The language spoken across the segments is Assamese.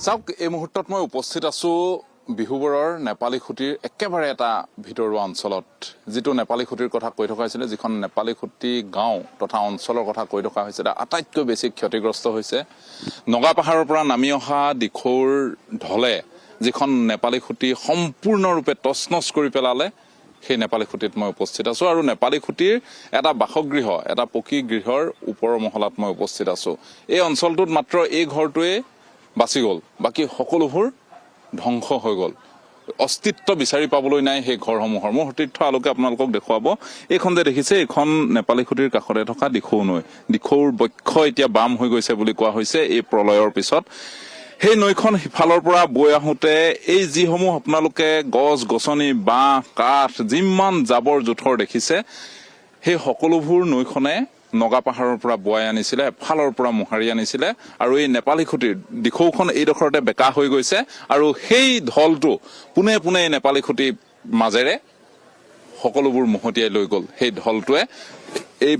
চাওক এই মুহূৰ্তত মই উপস্থিত আছো বিহুবৰৰ নেপালী খুঁটিৰ একেবাৰে এটা ভিতৰুৱা অঞ্চলত যিটো নেপালী খুঁটিৰ কথা কৈ থকা হৈছিলে যিখন নেপালী খুঁটি গাঁও তথা অঞ্চলৰ কথা কৈ থকা হৈছিলে আটাইতকৈ বেছি ক্ষতিগ্ৰস্ত হৈছে নগা পাহাৰৰ পৰা নামি অহা দিখৌৰ ঢলে যিখন নেপালী খুঁটি সম্পূৰ্ণৰূপে তছনছ কৰি পেলালে সেই নেপালী খুঁটিত মই উপস্থিত আছো আৰু নেপালী খুঁটিৰ এটা বাসগৃহ এটা পকী গৃহৰ ওপৰৰ মহলাত মই উপস্থিত আছো এই অঞ্চলটোত মাত্ৰ এই ঘৰটোৱে বাচি গ'ল বাকি সকলোবোৰ ধ্বংস হৈ গ'ল অস্তিত্ব বিচাৰি পাবলৈ নাই সেই ঘৰসমূহৰ মোৰ সতীৰ্থ আলোকে আপোনালোকক দেখুৱাব এইখন যে দেখিছে এইখন নেপালী খুঁটিৰ কাষতে থকা দিখৌ নৈ দিখৌৰ বক্ষ এতিয়া বাম হৈ গৈছে বুলি কোৱা হৈছে এই প্ৰলয়ৰ পিছত সেই নৈখন সিফালৰ পৰা বৈ আহোঁতে এই যিসমূহ আপোনালোকে গছ গছনি বাঁহ কাঠ যিমান জাবৰ জোথৰ দেখিছে সেই সকলোবোৰ নৈখনে নগা পাহাৰৰ পৰা বৈ আনিছিলে এফালৰ পৰা মোহাৰি আনিছিলে আৰু এই নেপালী খুঁটিৰ দিখৌখন এইডোখৰতে বেকা হৈ গৈছে আৰু সেই ঢলটো পোনে পোনে নেপালী খুঁটিৰ মাজেৰে সকলোবোৰ মহতিয়াই লৈ গ'ল সেই ঢলটোৱে এই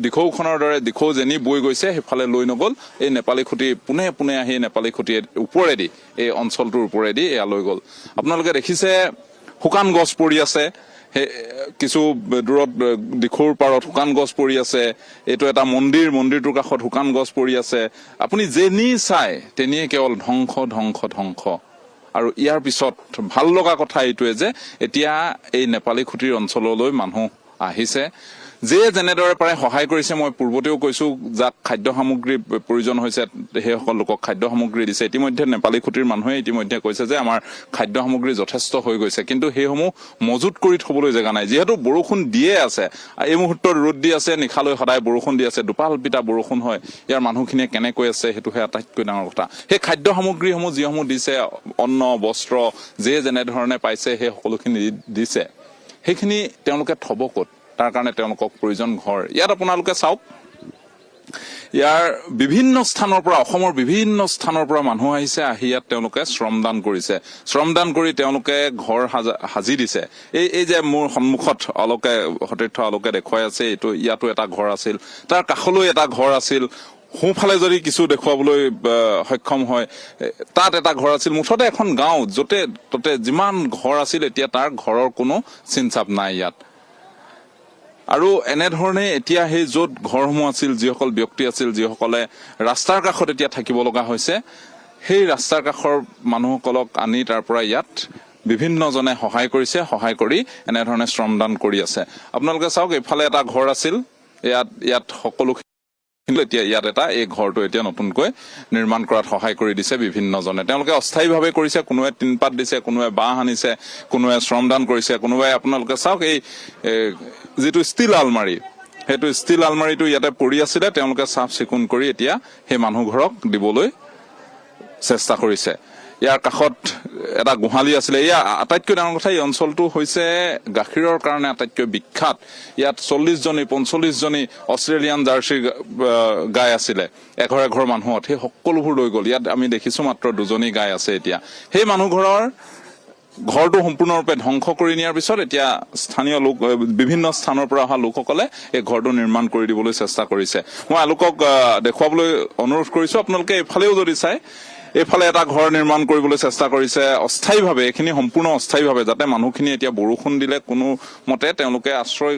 দিখৌখনৰ দৰে দিখৌ যেনি বৈ গৈছে সেইফালে লৈ নগ'ল এই নেপালী খুঁটি পোনে পোনে আহি নেপালী খুঁটিৰ ওপৰেদি এই অঞ্চলটোৰ ওপৰেদি এয়া লৈ গ'ল আপোনালোকে দেখিছে শুকান গছ পৰি আছে কিছু দূৰত দিখৌৰ পাৰত শুকান গছ পৰি আছে এইটো এটা মন্দিৰটোৰ কাষত শুকান গছ পৰি আছে আপুনি যেনি চাই তেনিয়ে কেৱল ধ্বংস ধ্বংস ধ্বংস আৰু ইয়াৰ পিছত ভাল লগা কথা এইটোৱে যে এতিয়া এই নেপালী খুঁটিৰ অঞ্চললৈ মানুহ আহিছে যে যেনেদৰে পাৰে সহায় কৰিছে মই পূৰ্বতেও কৈছো যাক খাদ্য সামগ্ৰী প্ৰয়োজন হৈছে সেইসকল লোকক খাদ্য সামগ্ৰী দিছে ইতিমধ্যে নেপালী খুঁটিৰ মানুহে ইতিমধ্যে কৈছে যে আমাৰ খাদ্য সামগ্ৰী যথেষ্ট হৈ গৈছে কিন্তু সেইসমূহ মজুত কৰি থবলৈ জেগা নাই যিহেতু বৰষুণ দিয়ে আছে এই মুহূৰ্তত ৰ'দ দি আছে নিশালৈ সদায় বৰষুণ দি আছে দুপালপিতা বৰষুণ হয় ইয়াৰ মানুহখিনিয়ে কেনেকৈ আছে সেইটোহে আটাইতকৈ ডাঙৰ কথা সেই খাদ্য সামগ্ৰীসমূহ যিসমূহ দিছে অন্ন বস্ত্ৰ যে যেনেধৰণে পাইছে সেই সকলোখিনি দিছে সেইখিনি তেওঁলোকে থব ক'ত তাৰ কাৰণে তেওঁলোকক প্ৰয়োজন ঘৰ ইয়াত আপোনালোকে চাওক ইয়াৰ বিভিন্ন স্থানৰ পৰা অসমৰ বিভিন্ন স্থানৰ পৰা মানুহ আহিছে আহি ইয়াত তেওঁলোকে শ্ৰমদান কৰিছে শ্ৰমদান কৰি তেওঁলোকে ঘৰ সাজি দিছে এই যে মোৰ সন্মুখত সতীৰ্থ আলোকে দেখুৱাই আছে এইটো ইয়াতো এটা ঘৰ আছিল তাৰ কাষলৈ এটা ঘৰ আছিল সোঁফালে যদি কিছু দেখুৱাবলৈ সক্ষম হয় তাত এটা ঘৰ আছিল মুঠতে এখন গাঁও য'তে ত'তে যিমান ঘৰ আছিল এতিয়া তাৰ ঘৰৰ কোনো চিনচাপ নাই ইয়াত আৰু এনেধৰণে এতিয়া সেই য'ত ঘৰসমূহ আছিল যিসকল ব্যক্তি আছিল যিসকলে ৰাস্তাৰ কাষত এতিয়া থাকিব লগা হৈছে সেই ৰাস্তাৰ কাষৰ মানুহসকলক আনি তাৰ পৰা ইয়াত বিভিন্নজনে সহায় কৰিছে সহায় কৰি এনেধৰণে শ্ৰমদান কৰি আছে আপোনালোকে চাওক এইফালে এটা ঘৰ আছিল ইয়াত সকলো এতিয়া ইয়াত এটা এই ঘৰটো এতিয়া নতুনকৈ নিৰ্মাণ কৰাত সহায় কৰি দিছে বিভিন্নজনে তেওঁলোকে অস্থায়ীভাৱে কৰিছে কোনোৱে টিনপাত দিছে কোনোৱে বাঁহ আনিছে কোনোৱে শ্ৰমদান কৰিছে কোনোবাই আপোনালোকে চাওক এই যিটো ষ্টীল আলমাৰী সেইটো ষ্টীল আলমাৰীটো ইয়াতে পৰি আছিলে তেওঁলোকে চাফ চিকুণ কৰি এতিয়া সেই মানুহ ঘৰক দিবলৈ চেষ্টা কৰিছে ইয়াৰ কাষত এটা গোহালি আছিলে এয়া আটাইতকৈ ডাঙৰ কথা এই অঞ্চলটো হৈছে গাখীৰৰ কাৰণে আটাইতকৈ বিখ্যাত ইয়াত 40-45জনী অষ্ট্ৰেলিয়ান জাৰ্চি গাই আছিলে এঘৰ মানুহত সেই সকলোবোৰ লৈ গ'ল ইয়াত আমি দেখিছো মাত্ৰ 2জনী গাই আছে এতিয়া সেই মানুহ ঘৰটো সম্পূৰ্ণৰূপে ধ্বংস কৰি নিয়াৰ পিছত এতিয়া স্থানীয় লোক বিভিন্ন স্থানৰ পৰা অহা লোকসকলে এই ঘৰটো নিৰ্মাণ কৰি দিবলৈ চেষ্টা কৰিছে মই আলোকক দেখুৱাবলৈ অনুৰোধ কৰিছো আপোনালোকে এইফালেও যদি চাই এইফালে এটা ঘৰ নিৰ্মাণ কৰিবলৈ চেষ্টা কৰিছে অস্থায়ীভাৱে এইখিনি সম্পূৰ্ণ অস্থায়ীভাৱে যাতে মানুহখিনি এতিয়া বৰষুণ দিলে কোনো মতে তেওঁলোকে আশ্ৰয়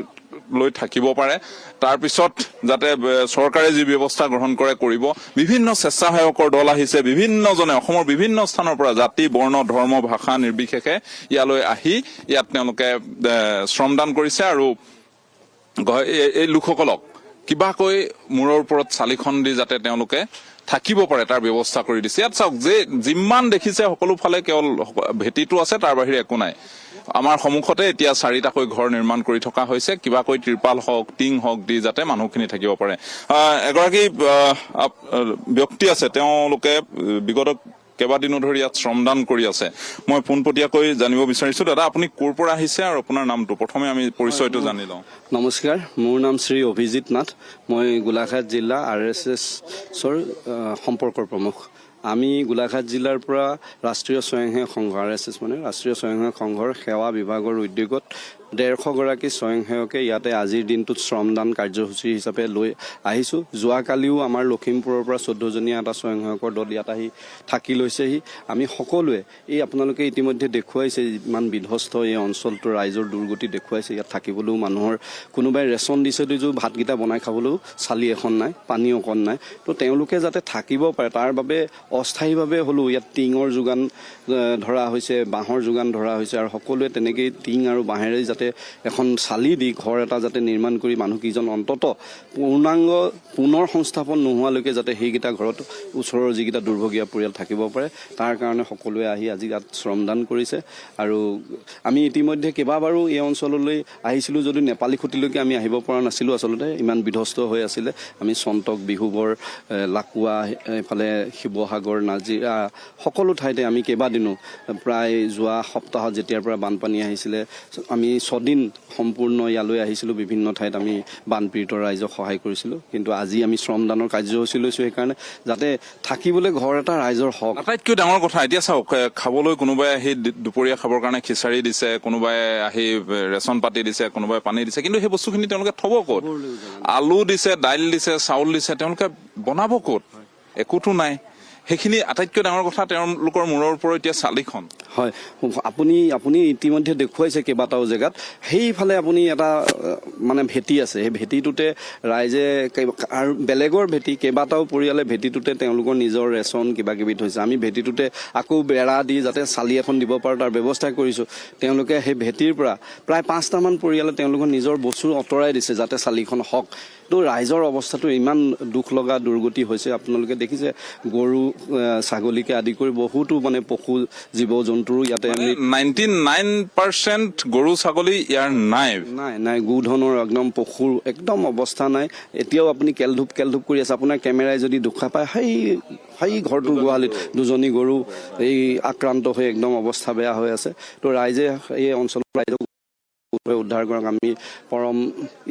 লৈ থাকিব পাৰে তাৰ পিছত যাতে চৰকাৰে যি ব্যৱস্থা গ্ৰহণ কৰে কৰিব বিভিন্ন স্বেচ্ছাসেৱকৰ দল আহিছে বিভিন্নজনে অসমৰ বিভিন্ন স্থানৰ পৰা জাতি বৰ্ণ ধৰ্ম ভাষা নিৰ্বিশেষে ইয়ালৈ আহি ইয়াত তেওঁলোকে শ্ৰমদান কৰিছে আৰু এই লোকসকলক কিবাকৈ মূৰৰ ওপৰত চালিখন দি যাতে তেওঁলোকে থাকিব পাৰে তাৰ ব্যৱস্থা কৰি দিছে ইয়াত চাওক যে যিমান দেখিছে সকলো ফালে কেৱল ভেটিটো আছে তাৰ বাহিৰে একো নাই আমাৰ সন্মুখতে এতিয়া 4টাকৈ ঘৰ নিৰ্মাণ কৰি থকা হৈছে কিবাকৈ ত্ৰিপাল হওক টিং হওক দি যাতে মানুহখিনি থাকিব পাৰে এগৰাকী ব্যক্তি আছে তেওঁলোকে বিগত কেইবাদিনো ধৰি ইয়াত শ্ৰমদান কৰি আছে মই পোনপটীয়াকৈ জানিব বিচাৰিছো দাদা আপুনি ক'ৰ পৰা আহিছে আৰু আপোনাৰ নামটো প্ৰথমে আমি পৰিচয়টো জানি লওঁ নমস্কাৰ মোৰ নাম শ্ৰী অভিজিত নাথ মই গোলাঘাট জিলা RSSৰ সম্পৰ্কৰ প্ৰমুখ আমি গোলাঘাট জিলাৰ পৰা ৰাষ্ট্ৰীয় স্বয়ংসেৱক সংঘ RSS মানে ৰাষ্ট্ৰীয় স্বয়ংসেৱক সংঘৰ সেৱা বিভাগৰ উদ্যোগত 150 গৰাকী স্বয়ংসেৱকে ইয়াতে আজিৰ দিনটোত শ্ৰমদান কাৰ্যসূচী হিচাপে লৈ আহিছোঁ। যোৱাকালিও আমাৰ লখিমপুৰৰ পৰা 14 জনীয়া এটা স্বয়ংসেৱকৰ দল ইয়াত আহি থাকি লৈছেহি। আমি সকলোৱে এই আপোনালোকে ইতিমধ্যে দেখুৱাইছে ইমান বিধ্বস্ত এই অঞ্চলটোৰ ৰাইজৰ দুৰ্গতি দেখুৱাইছে। ইয়াত থাকিবলৈও মানুহৰ কোনোবাই ৰেচন দিছে যদিও ভাতকেইটা বনাই খাবলৈও চালি এখন নাই, পানী অকণ নাই। তো তেওঁলোকে যাতে থাকিব পাৰে তাৰ বাবে অস্থায়ীভাৱে হ'লেও ইয়াত টিঙৰ যোগান ধৰা হৈছে, বাঁহৰ যোগান ধৰা হৈছে আৰু সকলোৱে তেনেকেই টিং আৰু বাঁহেৰে যাতে এখন চালি দি ঘৰ এটা যাতে নিৰ্মাণ কৰি মানুহকেইজন অন্তত পূৰ্ণাংগ পুনৰ সংস্থাপন নোহোৱালৈকে যাতে সেইকেইটা ঘৰত ওচৰৰ যিকেইটা দুৰ্ভগীয়া পৰিয়াল থাকিব পাৰে তাৰ কাৰণে সকলোৱে আহি আজি ইয়াত শ্ৰমদান কৰিছে। আৰু আমি ইতিমধ্যে কেইবাবাৰো এই অঞ্চললৈ আহিছিলোঁ যদিও নেপালী খুঁটিলৈকে আমি আহিব পৰা নাছিলোঁ। আচলতে ইমান বিধ্বস্ত হৈ আছিলে। আমি চন্তক, বিহুবৰ, লাকুৱা, এইফালে শিৱসাগৰ, নাজিৰা সকলো ঠাইতে আমি কেইবাদিনো প্ৰায় যোৱা সপ্তাহত যেতিয়াৰ পৰা বানপানী আহিছিলে আমি 6 দিন সম্পূৰ্ণ ইয়ালৈ আহিছিলোঁ। বিভিন্ন ঠাইত আমি বানপীড়িত ৰাইজক সহায় কৰিছিলোঁ। কিন্তু আজি আমি শ্ৰমদানৰ কাৰ্যসূচী লৈছোঁ সেইকাৰণে যাতে থাকিবলৈ ঘৰ এটা ৰাইজৰ হওক। আটাইতকৈ ডাঙৰ কথা এতিয়া চাওক, খাবলৈ কোনোবাই আহি দুপৰীয়া খাবৰ কাৰণে খিচাৰি দিছে, কোনোবাই আহি ৰেচন পাতি দিছে, কোনোবাই পানী দিছে, কিন্তু সেই বস্তুখিনি তেওঁলোকে থব ক'ত? আলু দিছে, দাইল দিছে, চাউল দিছে, তেওঁলোকে বনাব ক'ত? একোতো নাই। সেইখিনি আটাইতকৈ ডাঙৰ কথা। তেওঁলোকৰ মূৰৰ ওপৰত এতিয়া চালিখন। হয়, আপুনি ইতিমধ্যে দেখুৱাইছে কেইবাটাও জেগাত। সেইফালে আপুনি এটা মানে ভেটি আছে, সেই ভেটিটোতে ৰাইজে আৰু বেলেগৰ ভেটি কেইবাটাও পৰিয়ালে ভেটিটোতে তেওঁলোকৰ নিজৰ ৰেচন কিবা কিবি থৈছে। আমি ভেটিটোতে আকৌ বেৰা দি যাতে চালি এখন দিব পাৰোঁ তাৰ ব্যৱস্থা কৰিছোঁ। তেওঁলোকে সেই ভেটিৰ পৰা প্ৰায় 5টামান পৰিয়ালে তেওঁলোকৰ নিজৰ বস্তু আঁতৰাই দিছে যাতে চালিখন হওক। তো ৰাইজৰ অৱস্থাটো ইমান দুখ লগা দুৰ্গতি হৈছে। আপোনালোকে দেখিছে গৰু ছাগলীকে আদি কৰি বহুতো মানে পশু জীৱ জন্তুৰো ইয়াতে 99% গৰু ছাগলী ইয়াৰ নাই গোধনৰ একদম পশুৰ একদম অৱস্থা নাই। এতিয়াও আপুনি কেলধূপ কৰি আছে। আপোনাৰ কেমেৰাই যদি দেখা পায় সেই ঘৰটোৰ গোহালিত 2জনী গৰু এই আক্ৰান্ত হৈ একদম অৱস্থা বেয়া হৈ আছে। তো ৰাইজে এই অঞ্চলৰ ৰাইজক উদ্ধাৰ কৰক আমি পৰম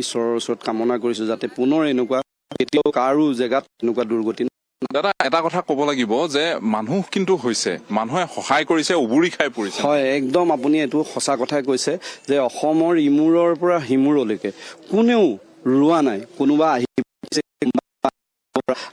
ঈশ্বৰৰ ওচৰত কামনা কৰিছোঁ যাতে পুনৰ এনেকুৱা এতিয়াও কাৰো জেগাত এনেকুৱা দুৰ্গতি। দাদা এটা কথা ক'ব লাগিব যে মানুহ কিন্তু হৈছে, মানুহে সহায় কৰিছে, উবুৰি খাই পৰিছে। হয়, একদম আপুনি এইটো সঁচা কথাই কৈছে যে অসমৰ ইমূৰৰ পৰা সিমূৰলৈকে কোনেও ৰোৱা নাই। কোনোবা আহি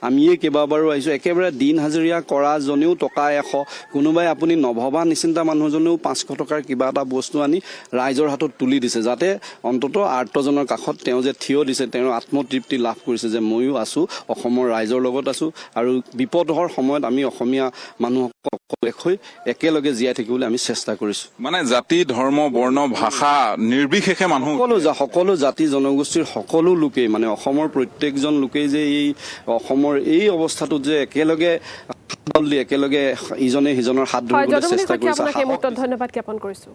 আমিয়ে কেইবাবাৰো আহিছোঁ। একেবাৰে দিন হাজিৰা কৰাজনেও টকা 100, কোনোবাই আপুনি নভবা নিচিন্তা মানুহজনেও 500 টকাৰ কিবা এটা বস্তু আনি ৰাইজৰ হাতত তুলি দিছে যাতে অন্তত আৰ্তজনৰ কাষত তেওঁ যে থিয় দিছে তেওঁ আত্মতৃপ্তি লাভ কৰিছে যে ময়ো আছোঁ, অসমৰ ৰাইজৰ লগত আছোঁ আৰু বিপদৰ সময়ত আমি অসমীয়া মানুহসকল একেলগে জীয়াই থাকিবলৈ আমি চেষ্টা কৰিছোঁ। মানে জাতি, ধৰ্ম, বৰ্ণ, ভাষা নিৰ্বিশেষে মানুহ সকলো জাতি জনগোষ্ঠীৰ সকলো লোকেই মানে অসমৰ প্ৰত্যেকজন লোকেই যে এই অসমৰ এই অৱস্থাটোত যে একেলগে ইজনে সিজনৰ হাত ধৰিবলৈ চেষ্টা কৰিছে। ধন্যবাদ জ্ঞাপন কৰিছোঁ।